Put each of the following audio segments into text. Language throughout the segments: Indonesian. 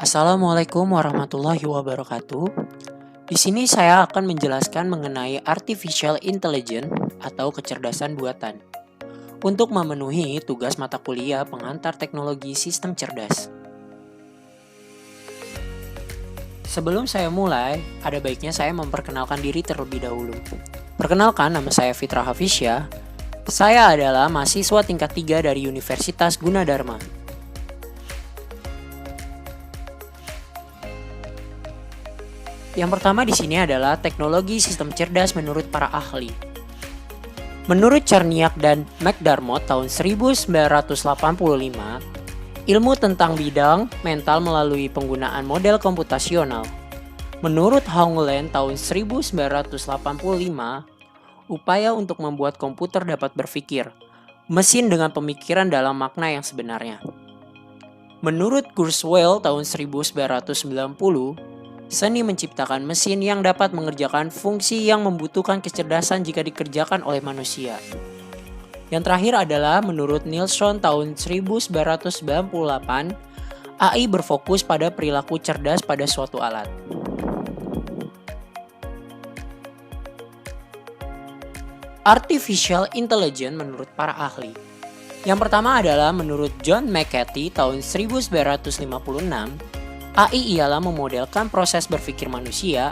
Assalamualaikum warahmatullahi wabarakatuh. Di sini saya akan menjelaskan mengenai artificial intelligence atau kecerdasan buatan untuk memenuhi tugas mata kuliah pengantar teknologi sistem cerdas. Sebelum saya mulai, ada baiknya saya memperkenalkan diri terlebih dahulu. Perkenalkan, nama saya Fitra Hafizsyah. Saya adalah mahasiswa tingkat 3 dari Universitas Gunadarma. Yang pertama di sini adalah teknologi sistem cerdas menurut para ahli. Menurut Cherniak dan McDermott tahun 1985, ilmu tentang bidang mental melalui penggunaan model komputasional. Menurut Honglen tahun 1985, upaya untuk membuat komputer dapat berpikir, mesin dengan pemikiran dalam makna yang sebenarnya. Menurut Kurzweil tahun 1990, seni menciptakan mesin yang dapat mengerjakan fungsi yang membutuhkan kecerdasan jika dikerjakan oleh manusia. Yang terakhir adalah menurut Nilsson tahun 1998, AI berfokus pada perilaku cerdas pada suatu alat. Artificial intelligence menurut para ahli. Yang pertama adalah menurut John McCarthy tahun 1956, AI ialah memodelkan proses berpikir manusia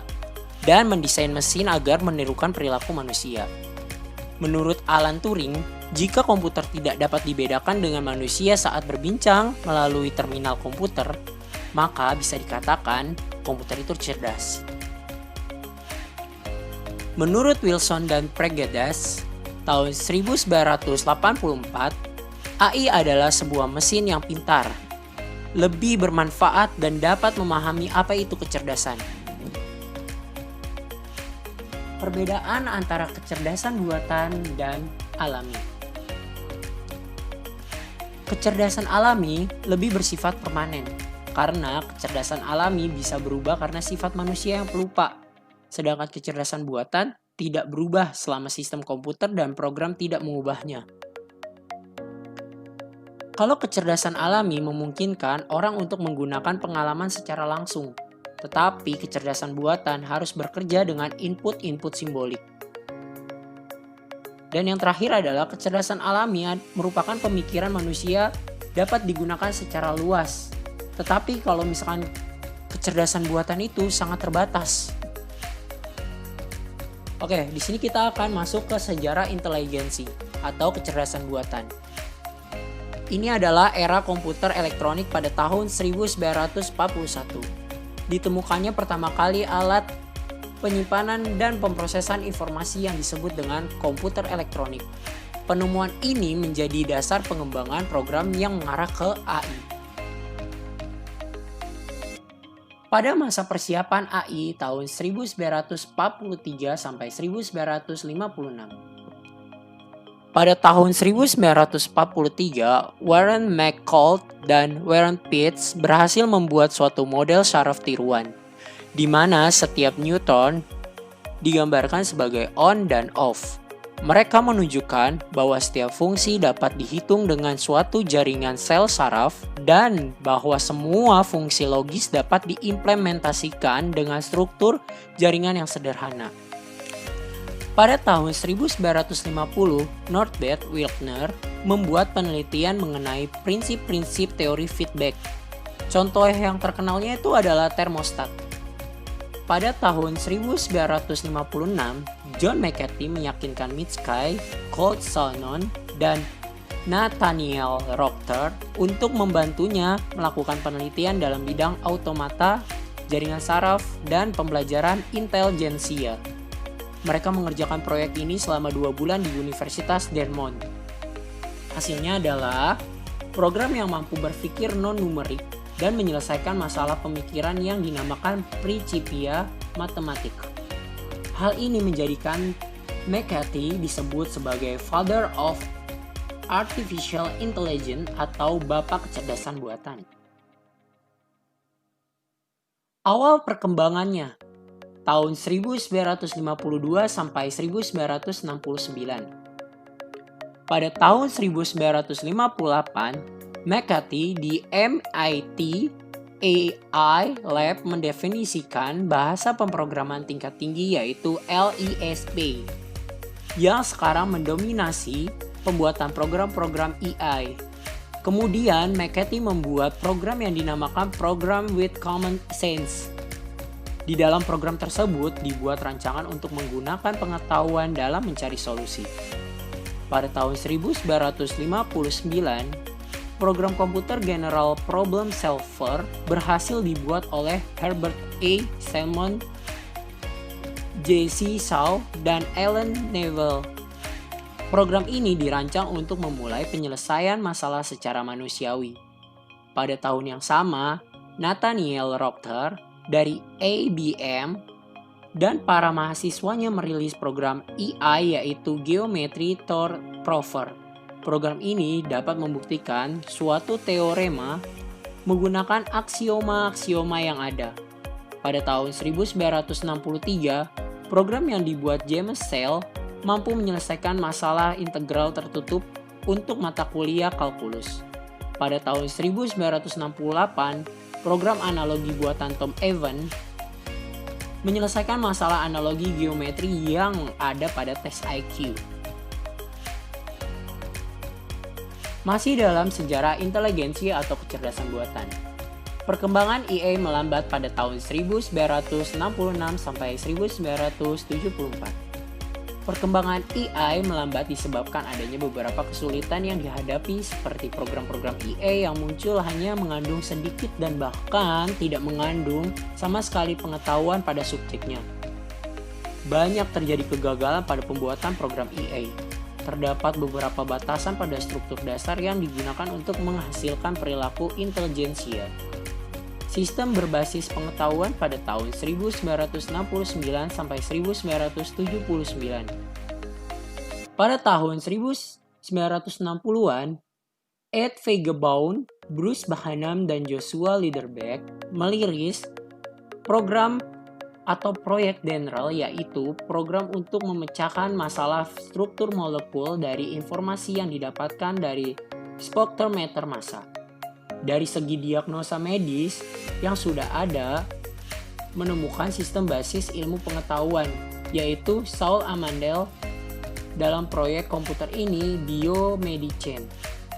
dan mendesain mesin agar menirukan perilaku manusia. Menurut Alan Turing, jika komputer tidak dapat dibedakan dengan manusia saat berbincang melalui terminal komputer, maka bisa dikatakan komputer itu cerdas. Menurut Wilson dan Pragedas tahun 1984, AI adalah sebuah mesin yang pintar, lebih bermanfaat dan dapat memahami apa itu kecerdasan. Perbedaan antara kecerdasan buatan dan alami. Kecerdasan alami lebih bersifat permanen, karena kecerdasan alami bisa berubah karena sifat manusia yang pelupa. Sedangkan kecerdasan buatan tidak berubah selama sistem komputer dan program tidak mengubahnya. Kalau kecerdasan alami memungkinkan orang untuk menggunakan pengalaman secara langsung, tetapi kecerdasan buatan harus bekerja dengan input-input simbolik. Dan yang terakhir adalah kecerdasan alami merupakan pemikiran manusia dapat digunakan secara luas. Tetapi kalau misalkan kecerdasan buatan itu sangat terbatas. Oke, di sini kita akan masuk ke sejarah inteligensi atau kecerdasan buatan. Ini adalah era komputer elektronik pada tahun 1941. Ditemukannya pertama kali alat penyimpanan dan pemrosesan informasi yang disebut dengan komputer elektronik. Penemuan ini menjadi dasar pengembangan program yang mengarah ke AI. Pada masa persiapan AI tahun 1943 sampai 1956. Pada tahun 1943, Warren McColl dan Warren Pitts berhasil membuat suatu model saraf tiruan, di mana setiap neutron digambarkan sebagai on dan off. Mereka menunjukkan bahwa setiap fungsi dapat dihitung dengan suatu jaringan sel saraf dan bahwa semua fungsi logis dapat diimplementasikan dengan struktur jaringan yang sederhana. Pada tahun 1950, Norbert Wiener membuat penelitian mengenai prinsip-prinsip teori feedback. Contoh yang terkenalnya itu adalah termostat. Pada tahun 1956, John McCarthy meyakinkan Mitchell, Colt Shannon, dan Nathaniel Rother untuk membantunya melakukan penelitian dalam bidang automata, jaringan saraf, dan pembelajaran intelijensia. Mereka mengerjakan proyek ini selama 2 bulan di Universitas Vermont. Hasilnya adalah program yang mampu berpikir non-numerik dan menyelesaikan masalah pemikiran yang dinamakan Principia Mathematica. Hal ini menjadikan McCarthy disebut sebagai Father of Artificial Intelligence atau Bapak Kecerdasan Buatan. Awal perkembangannya tahun 1952 sampai 1969. Pada tahun 1958, McCarthy di MIT AI Lab mendefinisikan bahasa pemrograman tingkat tinggi yaitu LISP yang sekarang mendominasi pembuatan program-program AI. Kemudian McCarthy membuat program yang dinamakan Program with Common Sense. Di dalam program tersebut dibuat rancangan untuk menggunakan pengetahuan dalam mencari solusi. Pada tahun 1959, program komputer General Problem Solver berhasil dibuat oleh Herbert A. Salmon, J.C. Shaw, dan Alan Neville. Program ini dirancang untuk memulai penyelesaian masalah secara manusiawi. Pada tahun yang sama, Nathaniel Rother dari IBM dan para mahasiswanya merilis program AI yaitu Geometry Tor Prover. Program ini dapat membuktikan suatu teorema menggunakan aksioma-aksioma yang ada. Pada tahun 1963, program yang dibuat James Sell mampu menyelesaikan masalah integral tertutup untuk mata kuliah kalkulus. Pada tahun 1968, program analogi buatan Tom Evans menyelesaikan masalah analogi geometri yang ada pada tes IQ. Masih dalam sejarah inteligensi atau kecerdasan buatan. Perkembangan AI melambat pada tahun 1966 sampai 1974. Perkembangan AI melambat disebabkan adanya beberapa kesulitan yang dihadapi seperti program-program AI yang muncul hanya mengandung sedikit dan bahkan tidak mengandung sama sekali pengetahuan pada subjeknya. Banyak terjadi kegagalan pada pembuatan program AI. Terdapat beberapa batasan pada struktur dasar yang digunakan untuk menghasilkan perilaku intelijensia. Sistem berbasis pengetahuan pada tahun 1969 sampai 1979. Pada tahun 1960-an, Ed Feigenbaum, Bruce Bahanam, dan Joshua Liderbeck meliris program atau proyek Denrel, yaitu program untuk memecahkan masalah struktur molekul dari informasi yang didapatkan dari spektrometer massa. Dari segi diagnosa medis yang sudah ada, menemukan sistem basis ilmu pengetahuan, yaitu Saul Amandel dalam proyek komputer ini Biomedicine.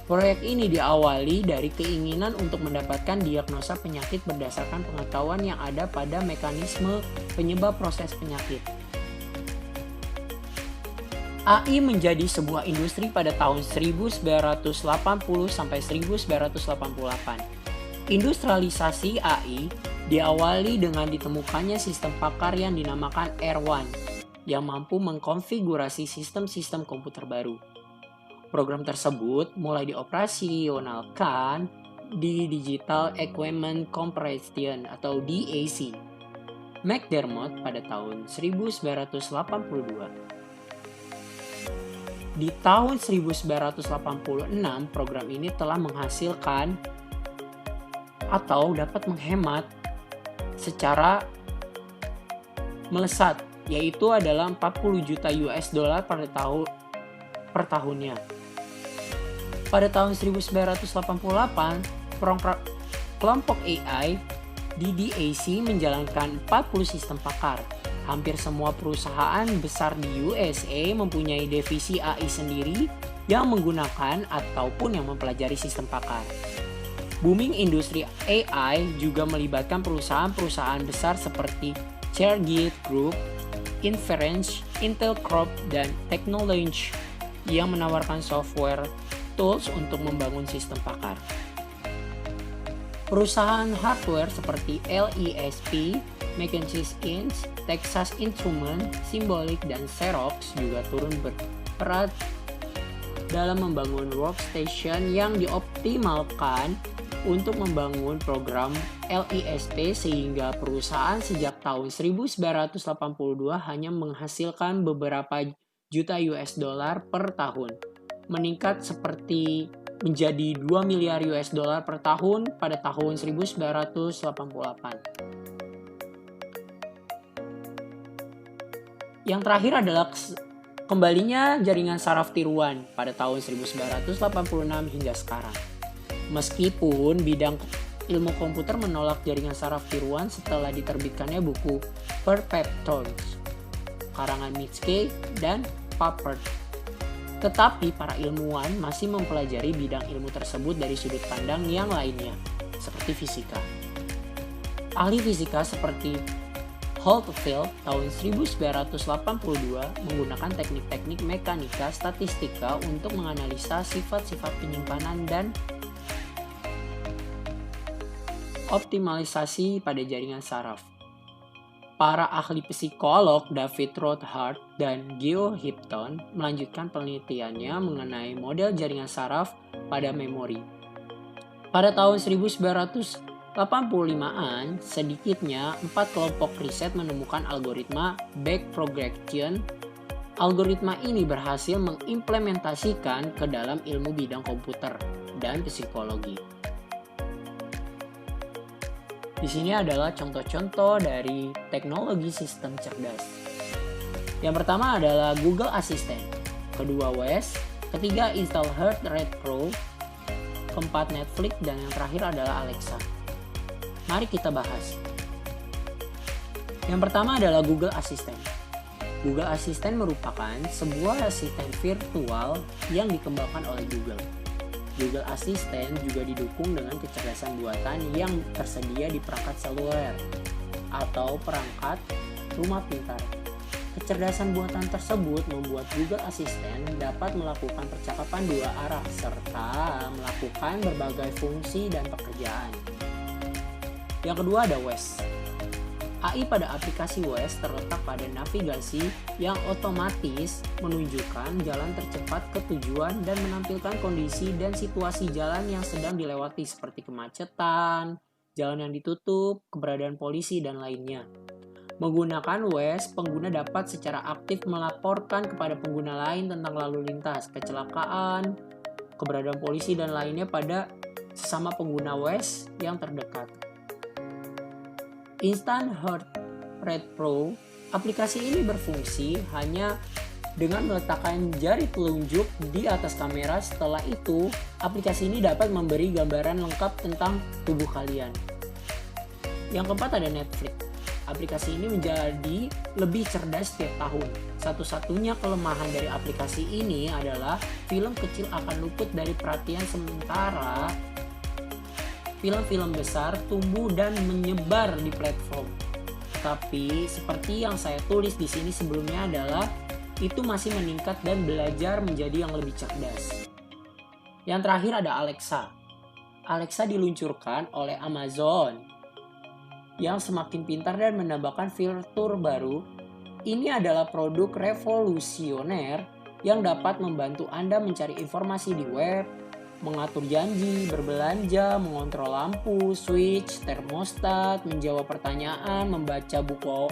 Proyek ini diawali dari keinginan untuk mendapatkan diagnosa penyakit berdasarkan pengetahuan yang ada pada mekanisme penyebab proses penyakit. AI menjadi sebuah industri pada tahun 1980 sampai 1988. Industrialisasi AI diawali dengan ditemukannya sistem pakar yang dinamakan R1 yang mampu mengkonfigurasi sistem-sistem komputer baru. Program tersebut mulai dioperasionalkan di Digital Equipment Corporation atau DAC, McDermott pada tahun 1982. Di tahun 1986, program ini telah menghasilkan atau dapat menghemat secara melesat, yaitu adalah 40 juta US dollar per tahunnya. Pada tahun 1988, kelompok AI di DAC menjalankan 40 sistem pakar. Hampir semua perusahaan besar di USA mempunyai divisi AI sendiri yang menggunakan ataupun yang mempelajari sistem pakar. Booming industri AI juga melibatkan perusahaan-perusahaan besar seperti Chairgate Group, Inference, Intel Corp, dan Technology yang menawarkan software tools untuk membangun sistem pakar. Perusahaan hardware seperti LISP, Macintosh Inc., Texas Instruments, Symbolic, dan Xerox juga turun berperan dalam membangun workstation yang dioptimalkan untuk membangun program LISP, sehingga perusahaan sejak tahun 1982 hanya menghasilkan beberapa juta US dollar per tahun, meningkat seperti menjadi 2 miliar US dollar per tahun pada tahun 1988. Yang terakhir adalah kembalinya jaringan saraf tiruan pada tahun 1986 hingga sekarang. Meskipun bidang ilmu komputer menolak jaringan saraf tiruan setelah diterbitkannya buku Perpetons, karangan Minsky dan Papert. Tetapi para ilmuwan masih mempelajari bidang ilmu tersebut dari sudut pandang yang lainnya, seperti fisika. Ahli fisika seperti Holtfeld tahun 1982 menggunakan teknik-teknik mekanika statistika untuk menganalisa sifat-sifat penyimpanan dan optimalisasi pada jaringan saraf. Para ahli psikolog David Rothard dan Geo Hipton melanjutkan penelitiannya mengenai model jaringan saraf pada memori. Pada tahun 1985-an, sedikitnya 4 kelompok riset menemukan algoritma backpropagation. Algoritma ini berhasil mengimplementasikan ke dalam ilmu bidang komputer dan psikologi. Di sini adalah contoh-contoh dari teknologi sistem cerdas. Yang pertama adalah Google Assistant, kedua Wes, ketiga install Heart Rate Pro, keempat Netflix, dan yang terakhir adalah Alexa. Mari kita bahas. Yang pertama adalah Google Assistant. Google Assistant merupakan sebuah asisten virtual yang dikembangkan oleh Google. Google Assistant juga didukung dengan kecerdasan buatan yang tersedia di perangkat seluler atau perangkat rumah pintar. Kecerdasan buatan tersebut membuat Google Assistant dapat melakukan percakapan dua arah serta melakukan berbagai fungsi dan pekerjaan. Yang kedua ada Waze. AI pada aplikasi Waze terletak pada navigasi yang otomatis menunjukkan jalan tercepat ke tujuan dan menampilkan kondisi dan situasi jalan yang sedang dilewati seperti kemacetan, jalan yang ditutup, keberadaan polisi, dan lainnya. Menggunakan Waze, pengguna dapat secara aktif melaporkan kepada pengguna lain tentang lalu lintas, kecelakaan, keberadaan polisi, dan lainnya pada sesama pengguna Waze yang terdekat. Instant Heart Rate Pro, aplikasi ini berfungsi hanya dengan meletakkan jari telunjuk di atas kamera. Setelah itu, aplikasi ini dapat memberi gambaran lengkap tentang tubuh kalian. Yang keempat ada Netflix. Aplikasi ini menjadi lebih cerdas setiap tahun. Satu-satunya kelemahan dari aplikasi ini adalah film kecil akan luput dari perhatian sementara film-film besar tumbuh dan menyebar di platform. Tapi seperti yang saya tulis di sini sebelumnya adalah itu masih meningkat dan belajar menjadi yang lebih cerdas. Yang terakhir ada Alexa. Alexa diluncurkan oleh Amazon yang semakin pintar dan menambahkan fitur baru. Ini adalah produk revolusioner yang dapat membantu Anda mencari informasi di web, mengatur janji, berbelanja, mengontrol lampu, switch, termostat, menjawab pertanyaan, membaca buku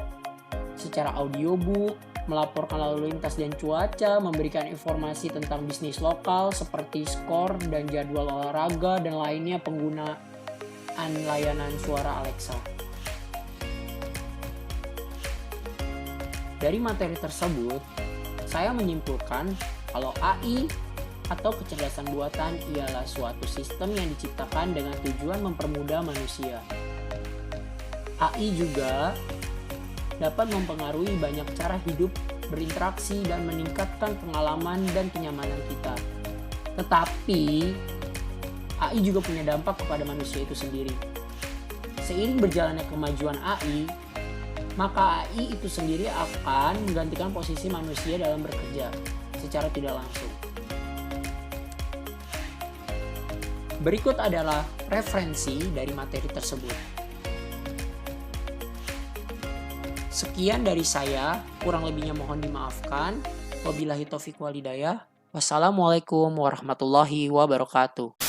secara audiobook, melaporkan lalu lintas dan cuaca, memberikan informasi tentang bisnis lokal seperti skor dan jadwal olahraga, dan lainnya. Penggunaan layanan suara Alexa. Dari materi tersebut, saya menyimpulkan kalau AI atau kecerdasan buatan ialah suatu sistem yang diciptakan dengan tujuan mempermudah manusia. AI juga dapat mempengaruhi banyak cara hidup, berinteraksi, dan meningkatkan pengalaman dan kenyamanan kita. Tetapi, AI juga punya dampak kepada manusia itu sendiri. Seiring berjalannya kemajuan AI, maka AI itu sendiri akan menggantikan posisi manusia dalam bekerja secara tidak langsung. Berikut adalah referensi dari materi tersebut. Sekian dari saya, kurang lebihnya mohon dimaafkan. Wabillahi taufiq walhidayah. Wassalamualaikum warahmatullahi wabarakatuh.